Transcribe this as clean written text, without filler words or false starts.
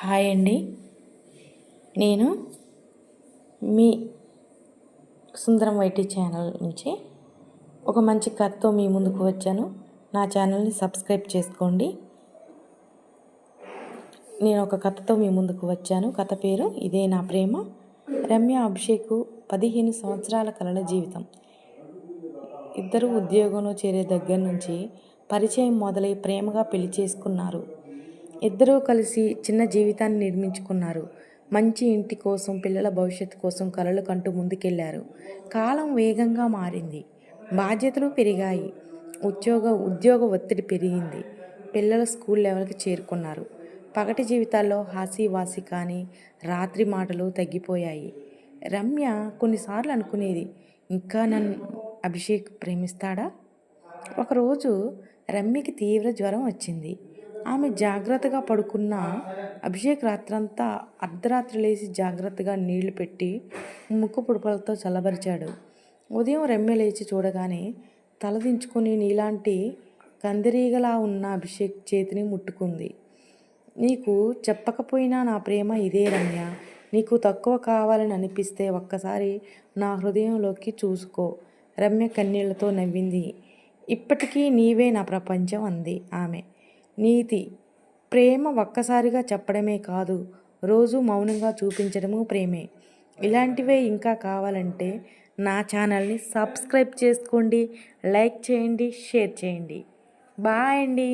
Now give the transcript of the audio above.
Hi అండి. నేను మీ సుందరం YT channel నుంచి ఒక మంచి కథతో మీ ముందుకు వచ్చాను. నా ఛానల్ని సబ్స్క్రైబ్ చేసుకోండి. నేను ఒక కథతో మీ ముందుకు వచ్చాను. కథ పేరు ఇదే నా ప్రేమ. రమ్య, అభిషేక్ 15 సంవత్సరాల కలల జీవితం. ఇద్దరు ఉద్యోగంలో చేరే దగ్గర నుంచి పరిచయం మొదలై ప్రేమగా పెళ్లి చేసుకున్నారు. ఇద్దరూ కలిసి చిన్న జీవితాన్ని నిర్మించుకున్నారు. మంచి ఇంటి కోసం, పిల్లల భవిష్యత్తు కోసం కలలు కంటూ ముందుకెళ్లారు. కాలం వేగంగా మారింది. బాధ్యతలు పెరిగాయి. ఉద్యోగ ఒత్తిడి పెరిగింది. పిల్లలు స్కూల్ లెవెల్కి చేరుకున్నారు. పగటి జీవితాల్లో హాసీవాసి కానీ రాత్రి మాటలు తగ్గిపోయాయి. రమ్య కొన్నిసార్లు అనుకునేది, ఇంకా నన్ను అభిషేక్ ప్రేమిస్తాడా? ఒకరోజు రమ్యకి తీవ్ర జ్వరం వచ్చింది. ఆమె జాగ్రత్తగా పడుకున్న అభిషేక్ రాత్రంతా అర్ధరాత్రి లేచి జాగ్రత్తగా నీళ్లు పెట్టి ముక్కు పుడపలతో చల్లబరిచాడు. ఉదయం రమ్య లేచి చూడగానే తలదించుకొని నీలాంటి కందిరీగలా ఉన్న అభిషేక్ చేతిని ముట్టుకుంది. నీకు చెప్పకపోయినా నా ప్రేమ ఇదే రమ్య. నీకు తక్కువ కావాలని అనిపిస్తే ఒక్కసారి నా హృదయంలోకి చూసుకో. రమ్య కన్నీళ్లతో నవ్వింది. ఇప్పటికీ నీవే నా ప్రపంచం అంది ఆమె. నీతి. ప్రేమ ఒక్కసారిగా చెప్పడమే కాదు, రోజు మౌనంగా చూపించడము ప్రేమే. ఇలాంటివే ఇంకా కావాలంటే నా ఛానల్ని సబ్స్క్రైబ్ చేసుకోండి, లైక్ చేయండి, షేర్ చేయండి. బాయ్ అండి.